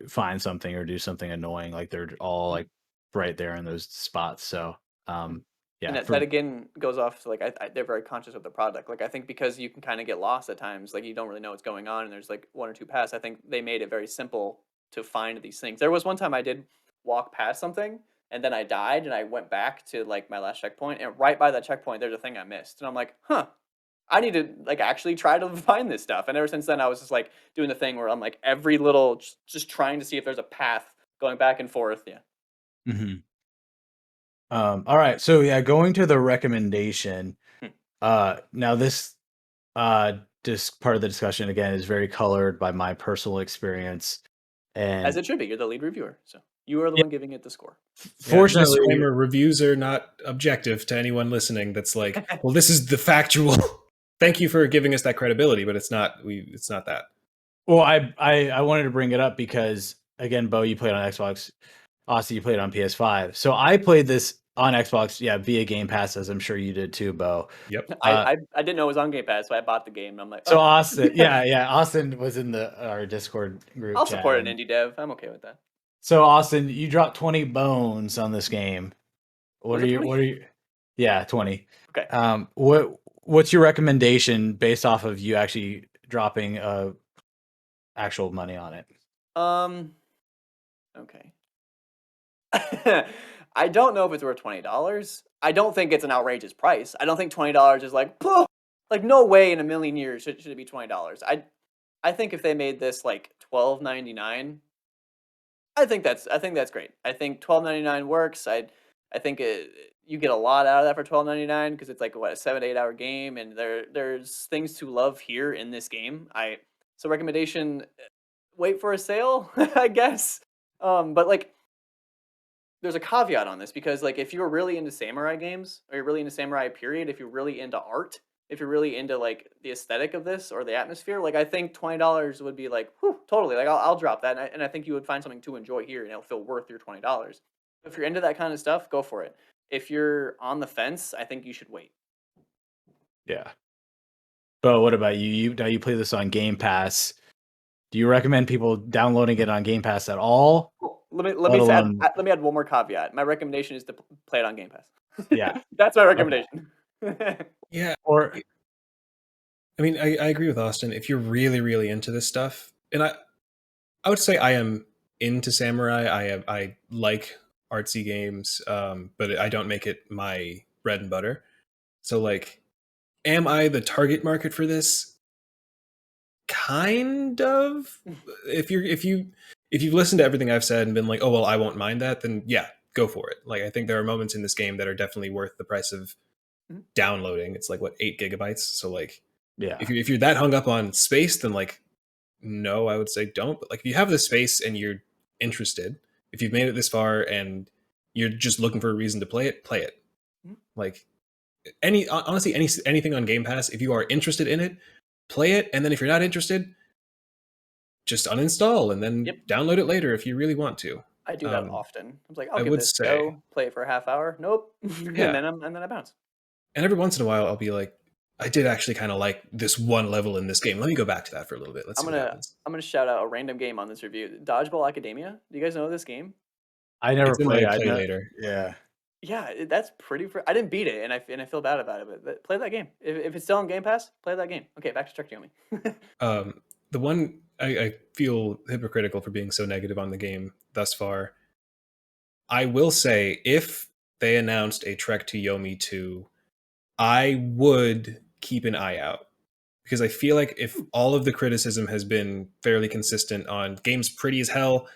find something or do something annoying. Like they're all Mhm. like right there in those spots. So And yeah, that again goes off to like they're very conscious of the product. Like I think because you can kind of get lost at times, like you don't really know what's going on, and there's like one or two paths. I think they made it very simple to find these things. There was one time I did walk past something, and then I died, and I went back to like my last checkpoint, and right by that checkpoint, there's a thing I missed, and I'm like, huh. I need to like actually try to find this stuff. And ever since then, I was just like doing the thing where I'm like every little, just trying to see if there's a path going back and forth. Yeah. hmm all right. So yeah, going to the recommendation. Hmm. Now this part of the discussion again is very colored by my personal experience, As and it should be. You're the lead reviewer, so you are the yeah, one giving it the score. Yeah, fortunately, disclaimer: reviews are not objective to anyone listening. That's like, well, this is the factual. Thank you for giving us that credibility, but it's not. It's not that. well, I wanted to bring it up because again, Bo, you played on Xbox, Austin, you played on PS5. So I played this on Xbox, yeah, via Game Pass, as I'm sure you did too, Bo. Yep. I didn't know it was on Game Pass, so I bought the game. And I'm like, So oh, Austin, yeah, Austin was in our Discord group I'll chat. support an indie dev. I'm okay with that. So Austin, you dropped 20 bones on this game. Was it 20? What are you? Yeah, 20. Okay. What's your recommendation based off of you actually dropping actual money on it? Okay. I don't know if it's worth $20. I don't think it's an outrageous price. I don't think $20 is like, "Phew," like no way in a million years should it be $20. I think if they made this like $12.99, I think that's great. I think $12.99 works. I think you get a lot out of that for $12.99 because it's like what, a 7 to 8 hour game, and there's things to love here in this game. So recommendation, wait for a sale, I guess. But like there's a caveat on this because like if you're really into samurai games or you're really into samurai period, if you're really into art, if you're really into like the aesthetic of this or the atmosphere, like I think $20 would be like, whew, totally. Like I'll drop that, and I think you would find something to enjoy here, and it'll feel worth your $20. If you're into that kind of stuff, go for it. If you're on the fence, I think you should wait. Yeah. But what about you? Now you play this on Game Pass. Do you recommend people downloading it on Game Pass at all? Cool. Let Let alone, me add one more caveat. My recommendation is to play it on Game Pass. yeah. That's my Okay. recommendation. Yeah. Or I mean, I agree with Austin. If you're really, really into this stuff, and I would say I am into samurai. I like artsy games, but I don't make it my bread and butter. So like, am I the target market for this? Kind of. If you've listened to everything I've said and been like, oh well, I won't mind that, then yeah, go for it. Like I think there are moments in this game that are definitely worth the price of Mhm. downloading. It's like what, 8 GB. So like, yeah. if you're that hung up on space, then like, no, I would say don't. But like, if you have the space and you're interested, if you've made it this far and you're just looking for a reason to play it, play it. Mhm. Like honestly, anything on Game Pass, if you are interested in it, play it. And then if you're not interested, just uninstall and then Yep. download it later if you really want to. I do that often. I was like, I'll I give would this a say, go, play it for a half hour. Nope. yeah. And then I bounce. And every once in a while, I'll be like, I did actually kind of like this one level in this game. Let me go back to that for a little bit. Let's see what happens. I'm gonna shout out a random game on this review. Dodgeball Academia. Do you guys know this game? I never It's in my played. I play know. later. Yeah. Yeah, that's pretty. I didn't beat it, and I feel bad about it. But play that game. If it's still on Game Pass, play that game. Okay, back to Chuck Yomi. The one I feel hypocritical for being so negative on the game thus far. I will say, if they announced a Trek to Yomi 2, I would keep an eye out because I feel like if all of the criticism has been fairly consistent on games pretty as hell,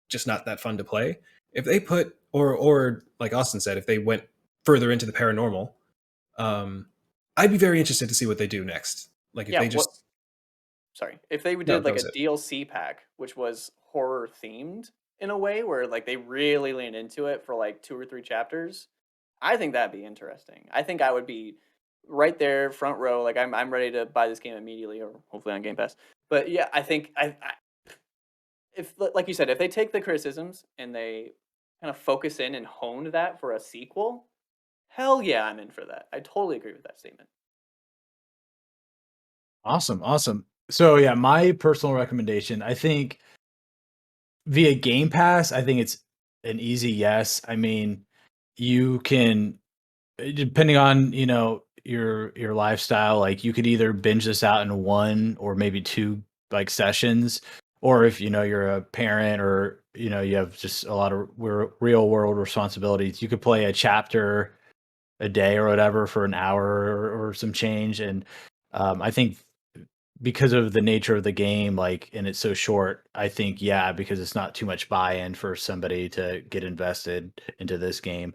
just not that fun to play. If they put or like Austin said, if they went further into the paranormal, I'd be very interested to see what they do next. Like if Yeah. they What? just Sorry. If they no, did that like a was it. DLC pack, which was horror themed in a way, where like they really leaned into it for like 2 or 3 chapters, I think that'd be interesting. I think I would be right there, front row. Like I'm ready to buy this game immediately, or hopefully on Game Pass. But yeah, I think I if like you said, if they take the criticisms and they kind of focus in and hone that for a sequel, hell yeah, I'm in for that. I totally agree with that statement. Awesome. Awesome. So yeah, my personal recommendation, I think via Game Pass, I think it's an easy yes. I mean, you can, depending on, your lifestyle, like you could either binge this out in one or maybe two like sessions, or if you're a parent, or you have just a lot of real world responsibilities, you could play a chapter a day or whatever for an hour or some change. And I think because of the nature of the game, like, and it's so short, I think, yeah, because it's not too much buy-in for somebody to get invested into this game.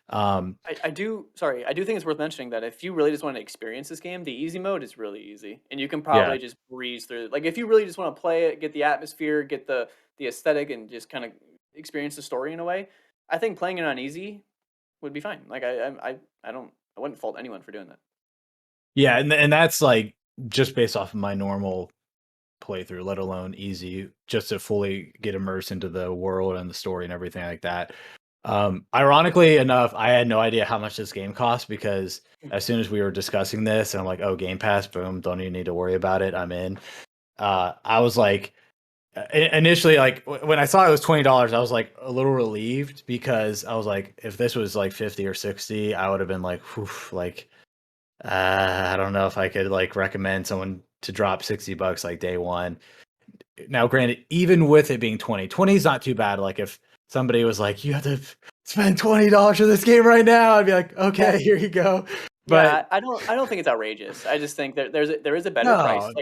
I do, sorry, I do think it's worth mentioning that if you really just want to experience this game, the easy mode is really easy, and you can Yeah. probably just breeze through it. Like if you really just want to play it, get the atmosphere, get the aesthetic, and just kind of experience the story in a way, I think playing it on easy would be fine. Like I wouldn't fault anyone for doing that. Yeah, and that's like just based off of my normal playthrough, let alone easy, just to fully get immersed into the world and the story and everything like that. Ironically enough, I had no idea how much this game cost because as soon as we were discussing this, and I'm like, oh, Game Pass, boom, don't even need to worry about it. I'm in. I was like, initially, like when I saw it was $20, I was like a little relieved because I was like, if this was like 50 or 60, I would have been like, whew, like, I don't know if I could like recommend someone to drop $60 like day one. Now, granted, even with it being 20 is not too bad. Like if somebody was like, you have to spend $20 for this game right now, I'd be like, okay, here you go. But Yeah, I don't think it's outrageous. I just think there is a better price. no,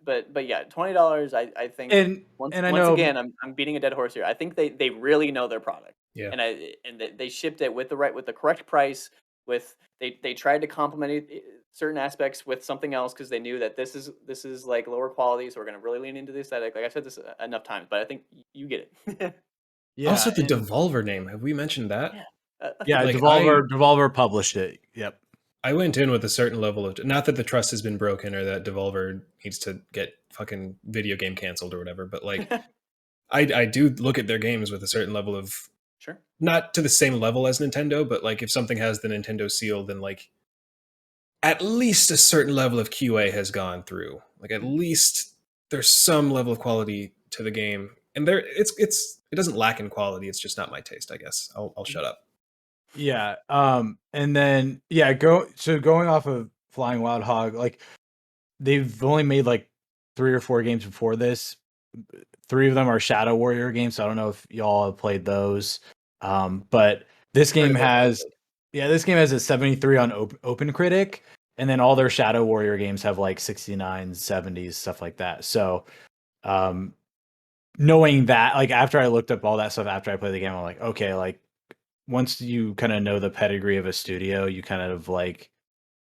Like, but yeah, $20. I think and I once know, again, I'm beating a dead horse here. I think they really know their product, Yeah. and they shipped it with the correct price. With they tried to complement certain aspects with something else because they knew that this is like lower quality, so we're gonna really lean into the aesthetic. Like I've said this enough times, but I think you get it. yeah, Also, the and Devolver name. Have we mentioned that? Yeah, yeah, Like I Devolver published it. Yep. I went in with a certain level of, not that the trust has been broken or that Devolver needs to get fucking video game canceled or whatever, but like I do look at their games with a certain level of, sure. not to the same level as Nintendo, but like if something has the Nintendo seal, then like at least a certain level of QA has gone through. Like at least there's some level of quality to the game, and there it doesn't lack in quality. It's just not my taste, I guess. I'll shut up. Yeah. And then going off of Flying Wild Hog, like they've only made like 3 or 4 games before this. 3 of them are Shadow Warrior games. So I don't know if y'all have played those. But this Heard game of it, but has, yeah, this game has a 73 on Open Critic, and then all their Shadow Warrior games have like 69, 70s, stuff like that. So, um, knowing that, like after I looked up all that stuff after I played the game, I'm like, okay, like once you kind of know the pedigree of a studio, you kind of like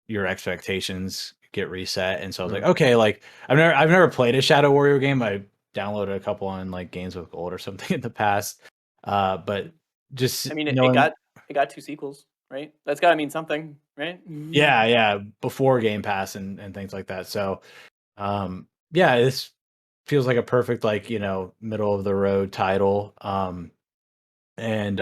your expectations get reset. And so I was like, Mm. okay, like I've never played a Shadow Warrior game. I downloaded a couple on like Games with Gold or something in the past. But just I mean, knowing, it got 2 sequels, right? That's gotta mean something, right? yeah, yeah, before Game Pass and things like that. So yeah, this feels like a perfect like, middle of the road title. And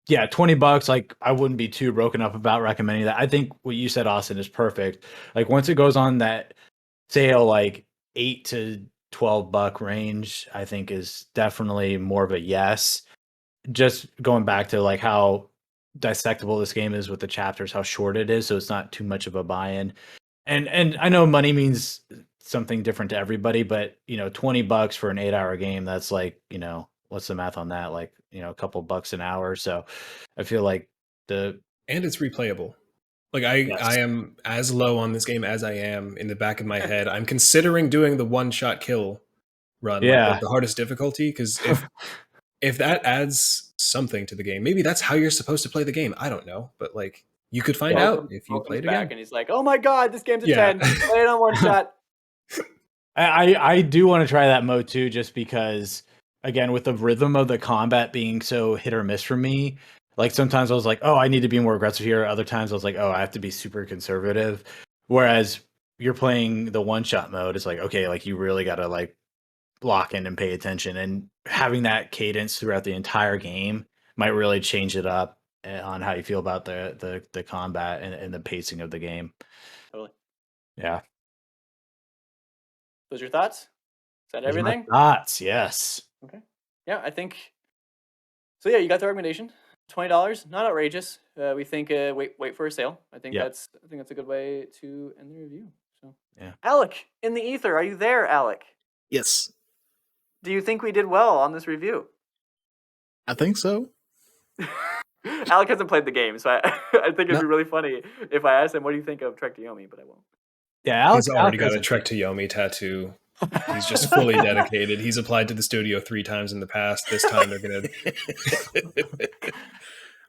yeah, $20, like I wouldn't be too broken up about recommending that. I think what you said, Austin, is perfect. Like once it goes on that sale, like $8 to $12 range, I think is definitely more of a yes. Just going back to like how dissectable this game is with the chapters, how short it is, so it's not too much of a buy-in. And I know money means something different to everybody, but $20 for an 8-hour game, that's like, what's the math on that? Like, a couple bucks an hour. So I feel like the And it's replayable. Like I yes. am as low on this game as I am in the back of my head. I'm considering doing the one shot kill run, like Yeah. the hardest difficulty, because if that adds something to the game, maybe that's how you're supposed to play the game. I don't know, but like you could find out if you Welcome's played back, again. and he's like, "Oh my god, this game's a Yeah. 10. Play it on one shot." I do want to try that mode too, just because again, with the rhythm of the combat being so hit or miss for me, like sometimes I was like, oh, I need to be more aggressive here. Other times I was like, oh, I have to be super conservative. Whereas you're playing the one shot mode, it's like, okay, like you really gotta like lock in and pay attention. And having that cadence throughout the entire game might really change it up on how you feel about the combat and the pacing of the game. Totally. Yeah. Those your thoughts? Is that Those are my everything? thoughts. Yes. Okay. Yeah, I think so. Yeah, you got the recommendation. $20, not outrageous. We think wait for a sale. Yep. I think that's a good way to end the review. So, Yeah. Alec in the ether, are you there, Alec? Yes, Do you think we did well on this review? I think so. Alec hasn't played the game, so I think it'd No, be really funny if I asked him, "What do you think of Trek to Yomi?" But I won't. Yeah. Alec, He's already Alec got a doesn't. Trek to Yomi tattoo. He's just fully dedicated. He's applied to the studio 3 times in the past. This time they're gonna.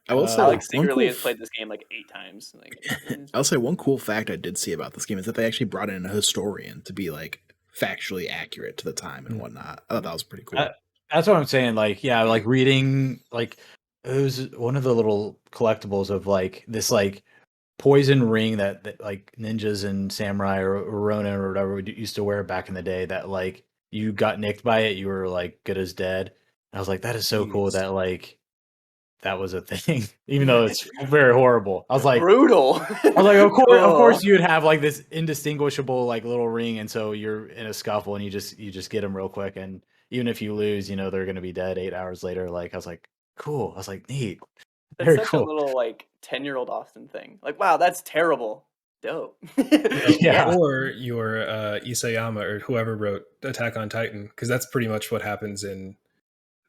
I will say Alex one secretly cool. has played this game like 8 times. Like, I'll say one cool fact I did see about this game is that they actually brought in a historian to be like factually accurate to the time and whatnot. I thought that was pretty cool. That's what I'm saying. Like, yeah, like reading, like it was one of the little collectibles of like this like poison ring that like ninjas and samurai or Ronin or whatever used to wear back in the day. That like you got nicked by it, you were like good as dead. I was like, that is so cool. Jeez. That like that was a thing, even though it's very horrible. I was like, Brutal. of Oh. course, you would have like this indistinguishable like little ring, and so you're in a scuffle, and you just get them real quick, and even if you lose, they're gonna be dead 8 hours later. Like I was like, cool. I was like, neat, That's very such a cool. little like 10-year-old Austin thing. Like, wow, that's terrible. Dope. Yeah. Or your Isayama or whoever wrote Attack on Titan, because that's pretty much what happens in.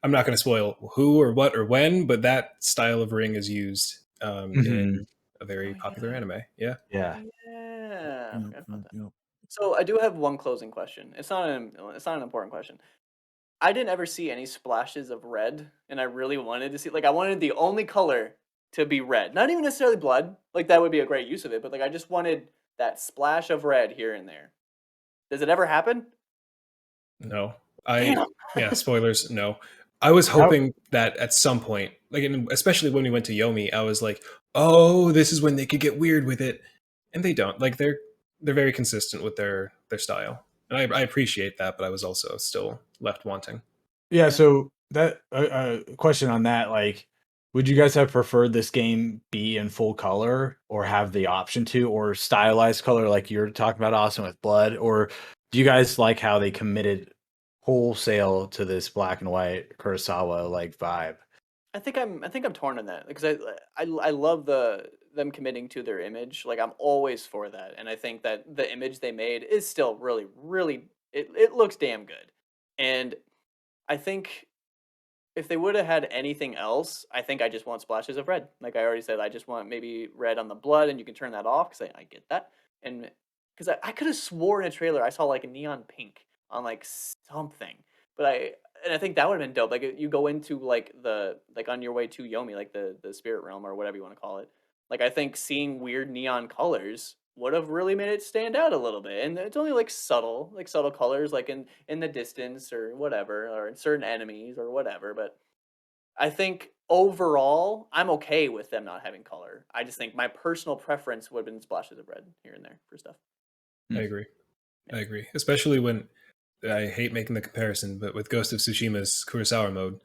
I'm not going to spoil who or what or when, but that style of ring is used Mhm. in a very Oh, popular yeah. anime. Yeah. Yeah. Yeah. I Yep, forgot about that. yep. So I do have one closing question. It's not an important question. I didn't ever see any splashes of red, and I really wanted to see. Like, I wanted the only color to be red, not even necessarily blood. Like that would be a great use of it, but like I just wanted that splash of red here and there. Does it ever happen? No. Damn. Yeah, spoilers, no. I was How- hoping that at some point, like especially when we went to Yomi, I was like, "Oh, this is when they could get weird with it." And they don't. Like they're very consistent with their style. And I appreciate that, but I was also still left wanting. Yeah, Yeah. so that question on that, like, would you guys have preferred this game be in full color or have the option to, or stylized color like you're talking about, Austin, with blood? Or do you guys like how they committed wholesale to this black and white Kurosawa like vibe? I think I'm torn on that because I love them committing to their image. Like I'm always for that, and I think that the image they made is still really it looks damn good. And I think if they would have had anything else, I think I just want splashes of red. Like I already said, I just want maybe red on the blood, and you can turn that off because I get that. And because I could have swore in a trailer I saw like a neon pink on like something, but I think that would have been dope. Like you go into like the like on your way to Yomi, like the spirit realm or whatever you want to call it. Like I think seeing weird neon colors would have really made it stand out a little bit. And it's only like subtle colors, like in the distance or whatever, or in certain enemies or whatever. But I think overall, I'm okay with them not having color. I just think my personal preference would have been splashes of red here and there for stuff. I Mm. agree. Yeah. I agree. Especially when I hate making the comparison, but with Ghost of Tsushima's Kurosawa mode,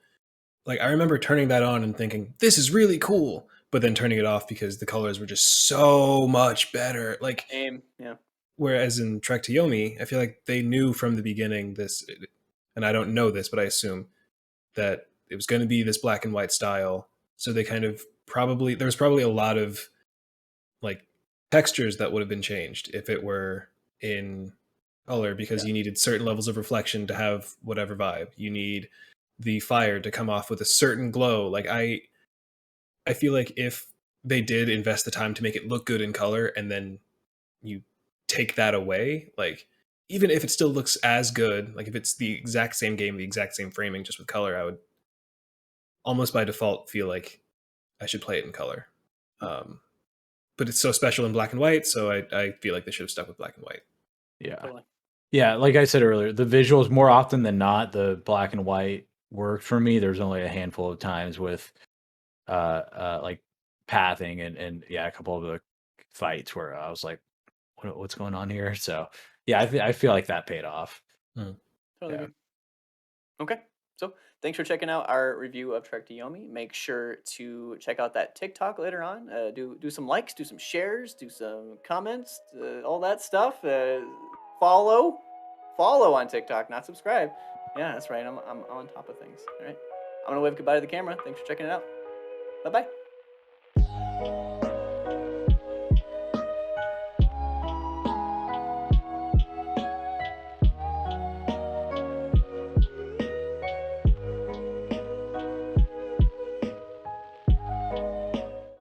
like I remember turning that on and thinking, this is really cool, but then turning it off because the colors were just so much better. Like Aim, yeah. whereas in Trek to Yomi, I feel like they knew from the beginning this, and I don't know this, but I assume that it was going to be this black and white style. So they kind of probably there was probably a lot of like textures that would have been changed if it were in color because Yeah. you needed certain levels of reflection to have whatever vibe. You need the fire to come off with a certain glow. Like I feel like if they did invest the time to make it look good in color and then you take that away, like even if it still looks as good, like if it's the exact same game, the exact same framing, just with color, I would almost by default feel like I should play it in color. Um, but it's so special in black and white, so I feel like they should have stuck with black and white. Yeah. Totally. Yeah, like I said earlier, the visuals more often than not, the black and white worked for me. There's only a handful of times with like pathing and yeah, a couple of the fights where I was like, what's going on here? So yeah, I feel like that paid off. Hmm. Totally Yeah. agree. Okay. So thanks for checking out our review of Trek to Yomi. Make sure to check out that TikTok later on. Do some likes, do some shares, do some comments, all that stuff. Follow on TikTok, not subscribe. Yeah, that's right. I'm on top of things. All right. I'm gonna wave goodbye to the camera. Thanks for checking it out. Bye bye.